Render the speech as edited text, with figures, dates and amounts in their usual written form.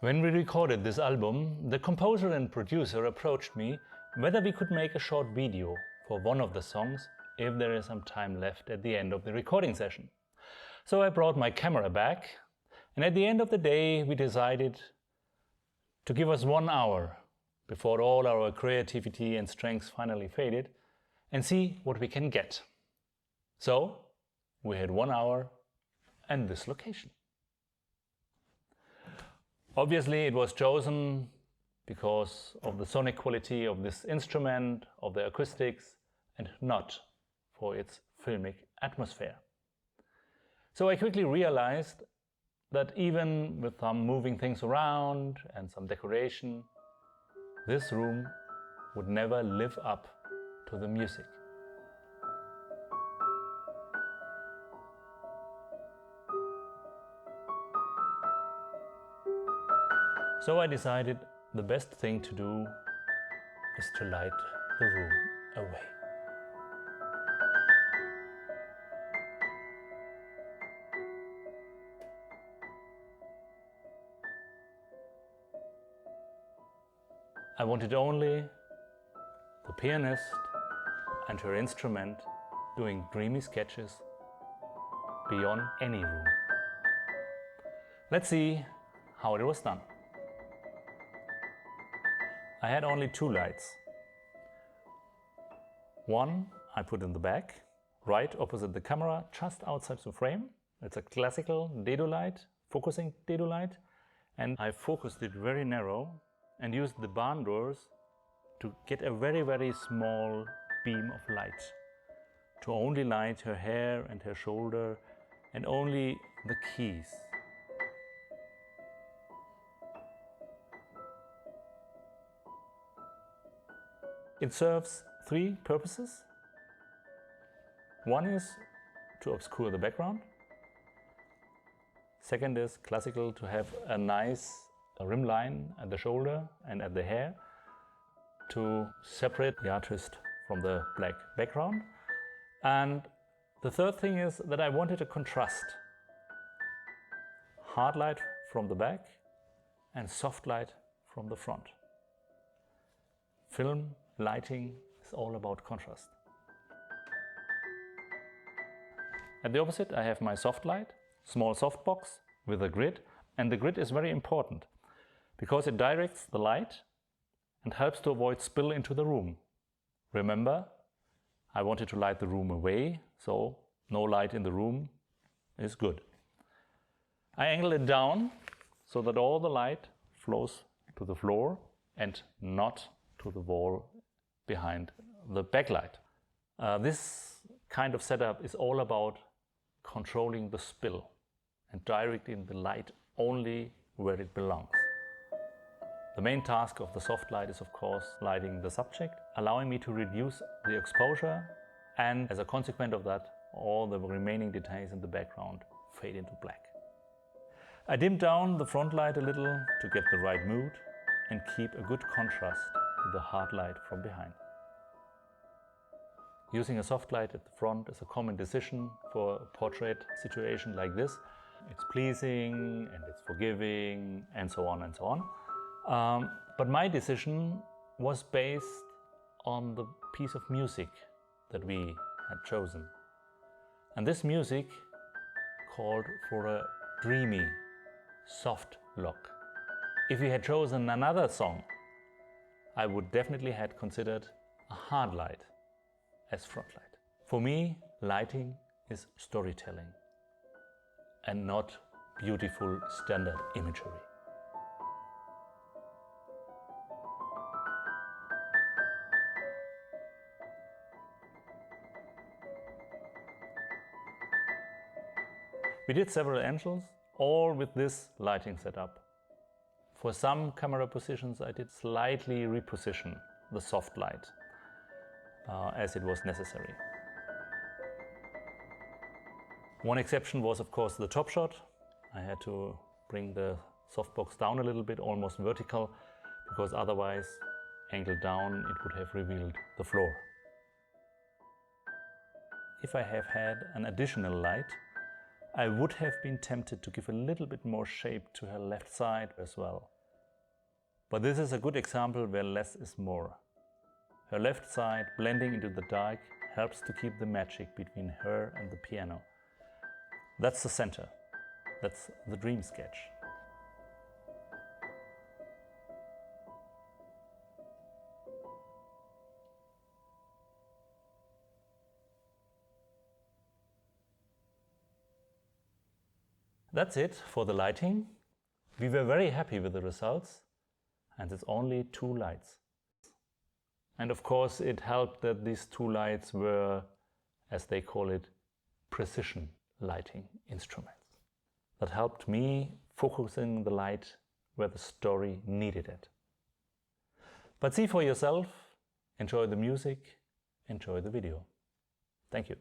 When we recorded this album, the composer and producer approached me whether we could make a short video for one of the songs if there is some time left at the end of the recording session. So I brought my camera back, and at the end of the day we decided to give us 1 hour before all our creativity and strengths finally faded and see what we can get. So we had 1 hour and this location. Obviously it was chosen because of the sonic quality of this instrument, of the acoustics, and not for its filmic atmosphere. So I quickly realized that even with some moving things around and some decoration, this room would never live up to the music. So I decided the best thing to do is to light the room away. I wanted only the pianist and her instrument doing dreamy sketches beyond any room. Let's see how it was done. I had only 2 lights. One I put in the back, right opposite the camera, just outside the frame. It's a classical Dedo light, focusing Dedo light, and I focused it very narrow and used the barn doors to get a very small beam of light to only light her hair and her shoulder and only the keys. It serves 3 purposes. One is to obscure the background. Second is classical, to have a nice rim line at the shoulder and at the hair to separate the artist from the black background. And the third thing is that I wanted a contrast. Hard light from the back and soft light from the front. Film lighting is all about contrast. At the opposite I have my soft light, small softbox with a grid, and the grid is very important because it directs the light and helps to avoid spill into the room. Remember, I wanted to light the room away, so no light in the room is good. I angle it down so that all the light flows to the floor and not to the wall behind the backlight. This kind of setup is all about controlling the spill and directing the light only where it belongs. The main task of the soft light is of course lighting the subject, allowing me to reduce the exposure, and as a consequence of that all the remaining details in the background fade into black. I dimmed down the front light a little to get the right mood and keep a good contrast to the hard light from behind. Using a soft light at the front is a common decision for a portrait situation like this. It's pleasing and it's forgiving and so on and so on. But my decision was based on the piece of music that we had chosen. And this music called for a dreamy, soft look. If we had chosen another song, I would definitely have considered a hard light as front light. For me, lighting is storytelling and not beautiful standard imagery. We did several angles, all with this lighting setup. For some camera positions I did slightly reposition the soft light as it was necessary. One exception was of course the top shot. I had to bring the softbox down a little bit, almost vertical, because otherwise, angled down, it would have revealed the floor. If I have had an additional light, I would have been tempted to give a little bit more shape to her left side as well. But this is a good example where less is more. Her left side blending into the dark helps to keep the magic between her and the piano. That's the center. That's the dream sketch. That's it for the lighting. We were very happy with the results, and it's only 2 lights. And of course it helped that these 2 lights were, as they call it, precision lighting instruments. That helped me focusing the light where the story needed it. But see for yourself, enjoy the music, enjoy the video. Thank you.